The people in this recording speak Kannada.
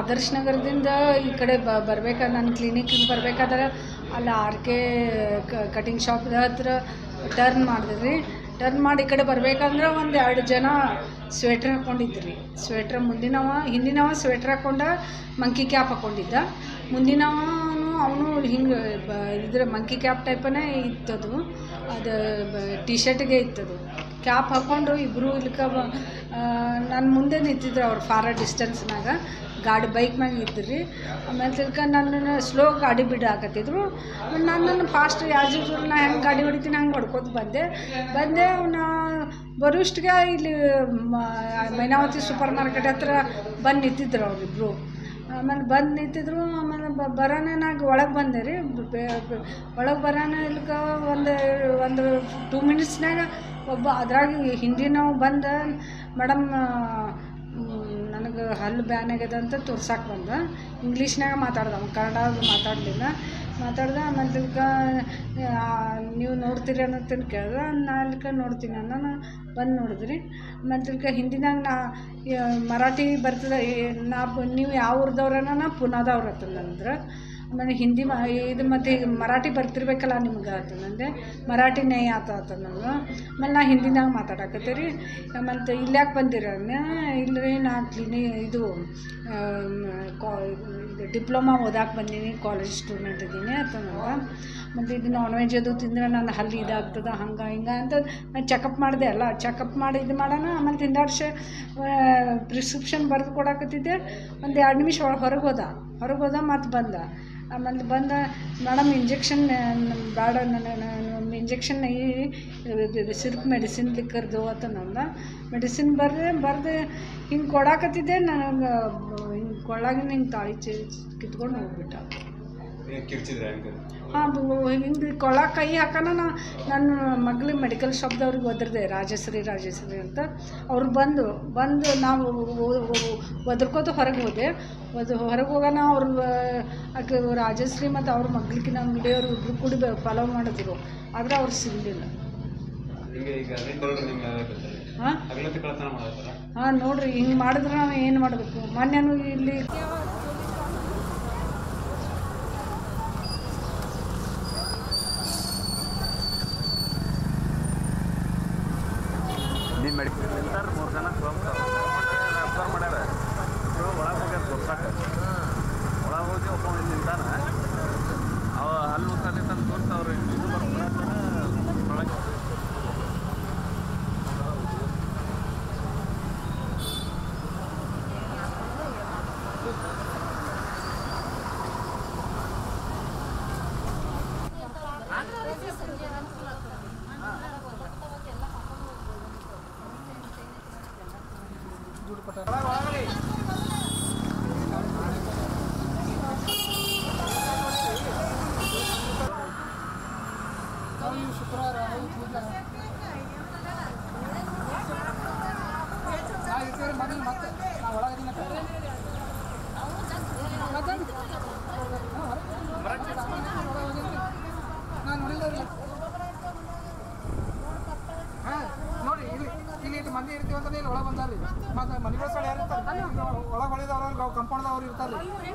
ಆದರ್ಶ ನಗರದಿಂದ ಈ ಕಡೆ ಬರ್ಬೇಕಾದ್ರೆ ನನ್ನ ಕ್ಲಿನಿಕ್ಗೆ ಬರ್ಬೇಕಾದ್ರೆ ಅಲ್ಲಿ ಆರ್ ಕೆ ಕಟಿಂಗ್ ಶಾಪ್ ಹತ್ರ ಟರ್ನ್ ಮಾಡಿದ್ರಿ. ಟರ್ನ್ ಮಾಡಿ ಈ ಕಡೆ ಬರ್ಬೇಕಂದ್ರೆ ಒಂದು 2 ಜನ ಸ್ವೆಟ್ರ್ ಹಾಕ್ಕೊಂಡಿದ್ರಿ. ಸ್ವೆಟ್ರ್ ಹಿಂದಿನವ ಸ್ವೆಟ್ರ್ ಹಾಕ್ಕೊಂಡ ಮಂಕಿ ಕ್ಯಾಪ್ ಹಾಕ್ಕೊಂಡಿದ್ದ. ಮುಂದಿನವನು ಅವನು ಹಿಂಗೆ ಇದ್ರ ಮಂಕಿ ಕ್ಯಾಪ್ ಟೈಪನೇ ಇತ್ತದು. ಅದು ಟಿ ಶರ್ಟ್ಗೆ ಇತ್ತದು. ಕ್ಯಾಪ್ ಹಾಕ್ಕೊಂಡು ಇಬ್ಬರು ಇಲ್ಕ ನನ್ನ ಮುಂದೆ ನಿಂತಿದ್ರು. ಅವ್ರು ಫಾರ ಡಿಸ್ಟೆನ್ಸ್ನಾಗ ಗಾಡಿ ಬೈಕ್ ಮ್ಯಾಗ ಇದ್ರಿ. ಆಮೇಲೆ ತಿಳ್ಕ ನನ್ನನ್ನು ಸ್ಲೋ ಗಾಡಿ ಬಿಡಾಕತ್ತಿದ್ರು. ನನ್ನನ್ನು ಫಾಸ್ಟ್ ಆ್ಯಸ್ ಯೂಸ್ವಲ್ ನಾ ಹೆಂಗೆ ಗಾಡಿ ಹೊಡಿತೀನಿ ಹಂಗೆ ಹೊಡ್ಕೋತ ಬಂದೆ. ಅವನ ಬರೋಷ್ಟಿಗೆ ಇಲ್ಲಿ ಮೈನಾವತಿ ಸೂಪರ್ ಮಾರ್ಕೆಟ್ ಹತ್ರ ಬಂದು ನಿಂತಿದ್ರು ಅವರಿಬ್ಬರು. ಆಮೇಲೆ ಬಂದು ನಿಂತಿದ್ರು. ಆಮೇಲೆ ಬರೋಣ ನಾಗ ಒಳಗೆ ಬಂದೆ ರೀ. ಒಳಗೆ ಬರೋಣ ಇಲ್ಕ ಒಂದು 2 ಮಿನಿಟ್ಸ್ನಾಗ ಒಬ್ಬ ಅದ್ರಾಗ ಹಿಂದಿನವು ಬಂದು ಮೇಡಮ್ ನನಗೆ ಹಲ್ಲು ಬ್ಯಾನ್ ಆಗ್ಯದ ಅಂತ ತೋರ್ಸಕ್ಕೆ ಬಂದ. ಇಂಗ್ಲೀಷ್ನಾಗ ಮಾತಾಡ್ದ, ಕನ್ನಡ ಮಾತಾಡಲಿಲ್ಲ. ಆಮೇಲೆ ತಿಳ್ಕ ನೀವು ನೋಡ್ತೀರಿ ಅನ್ನೋದನ್ನು ಕೇಳ್ದೆ. ನಾನು ನೋಡ್ತೀನಿ ನಾನು ಬಂದು ನೋಡಿದ್ರಿ. ಆಮೇಲೆ ತಿಳ್ಕ ಹಿಂದಿನಾಗ ನಾ ಮರಾಠಿ ಬರ್ತದೆ. ನೀವು ಯಾವ ಊರ್ದವ್ರನ ಪುನಾದವ್ರು ಅಂತಂದ್ರೆ. ಆಮೇಲೆ ಹಿಂದಿ ಇದು ಮತ್ತು ಮರಾಠಿ ಬರ್ತಿರ್ಬೇಕಲ್ಲ ನಿಮ್ಗೆ ಅಂತಂದೆ. ಮರಾಠಿ ನೈ ಆತ ನನಗೆ. ಆಮೇಲೆ ನಾ ಹಿಂದಿನಾಗ ಮಾತಾಡಕತ್ತೀರಿ. ಮತ್ತು ಇಲ್ಯಾಕೆ ಬಂದಿರ? ಇಲ್ಲರಿ ನಾ ಇದು ಡಿಪ್ಲೊಮಾ ಓದಾಕೆ ಬಂದೀನಿ, ಕಾಲೇಜ್ ಸ್ಟೂಡೆಂಟ್ ಇದ್ದೀನಿ ಅಂತಂದ್ರೆ. ಮತ್ತು ಇದು ನಾನ್ ವೆಜ್ ಅದು ತಿಂದರೆ ನನ್ನ ಹಲ್ಲಿ ಇದಾಗ್ತದೆ ಹಂಗೆ ಹಿಂಗೆ ಅಂತ ನಾನು ಚೆಕಪ್ ಮಾಡಿದೆ. ಅಲ್ಲ ಚೆಕಪ್ ಮಾಡಿ ಇದು ಮಾಡೋಣ. ಆಮೇಲೆ ತಿಂದಾಡ್ಸ ಪ್ರಿಸ್ಕ್ರಿಪ್ಷನ್ ಬರೆದು ಕೊಡಾಕತ್ತಿದ್ದೆ. ಒಂದು 2 ನಿಮಿಷ ಹೊರಗೆ ಹೋದ ಮತ್ತು ಬಂದ. ಆಮೇಲೆ ಮೇಡಮ್ ಇಂಜೆಕ್ಷನ್ ಬೇಡ, ನಾನು ಇಂಜೆಕ್ಷನ್ ಸಿರ್ಪ್ ಮೆಡಿಸಿನ್ ಲಿಕ್ಕರ್ದು ಅಂತ ನಂದ. ಮೆಡಿಸಿನ್ ಬರ್ದು ಹಿಂಗೆ ಕೊಡಾಕತ್ತಿದ್ದೆ. ನನಗೆ ಹಿಂಗೆ ಕೊಳ್ಳಾಗಿನ ಹಿಂಗೆ ತಾಳಿ ಕಿತ್ಕೊಂಡು ಹೋಗ್ಬಿಟ್ಟ. ಹಾಂ, ಹಿಂಗೆ ಕೊಳ್ಳ ಕೈ ಹಾಕೋಣ. ನನ್ನ ಮಗ್ಳಿಗೆ ಮೆಡಿಕಲ್ ಶಾಪ್ದವ್ರಿಗೆ ಒದರ್ದೆ, ರಾಜಶ್ರೀ ಅಂತ. ಅವ್ರು ಬಂದು ನಾವು ಒದರ್ಕೋತ ಹೊರಗೆ ಹೋಗೋಣ. ಅವ್ರು ಆಕೆ ರಾಜಶ್ರೀ ಮತ್ತು ಅವ್ರ ಮಗ್ಳಿಗಿನ ಅಂಗಡಿಯವರು ಇಬ್ಬರು ಕೂಡಿ ಫಾಲೋ ಮಾಡಿದ್ರು. ಆದರೆ ಅವ್ರು ಸಿಗಲಿಲ್ಲ. ಹಾಂ ನೋಡ್ರಿ, ಹಿಂಗೆ ಮಾಡಿದ್ರೆ ನಾವು ಏನು ಮಾಡಬೇಕು? ಮೊನ್ನೆನೂ ಇಲ್ಲಿ ಮೆಡಿಕಲ್ 3 ಜನ ರೆಫರ್ ಮಾಡ್ಯಾರ. ಒಳಗೆ ಹೋಗ್ಯಾರ ತೋರ್ಸಕ್ಕೆ. ಒಳಗೆ ಹೋಗಿ ಒಬ್ಬ ನಿಂತಾನ. ಅವ ಹಲ್ಲು ತಂದು ತೋರಿಸಿ ಅವ್ರು ಇದು ಬರ್ತಾರ ಒಳಗೆ. ಶುಕ್ರವಾರ ಮೊದಲು ಮತ್ತೆ ನಾವು ಒಳಗದಿನ ನಾನು ನೋಡಿಲ್ಲ. ಹಾಂ ನೋಡಿ, ಇಲ್ಲಿ ಮಂದಿ ಇರ್ತೀವಿ ಅಂತ ಇಲ್ಲಿ ಒಳಗೆ ಬಂದಾರ್ರಿ. ಮತ್ತು ಮನೆಗಳ ಸಲ ಯಾರು ಇರ್ತಾರೆ? ಒಳಗೆ ಹೊಳಿದವ್ರು ಕಂಪೌಂಡ್ದವ್ರು ಇರ್ತಾರೆ ರೀ.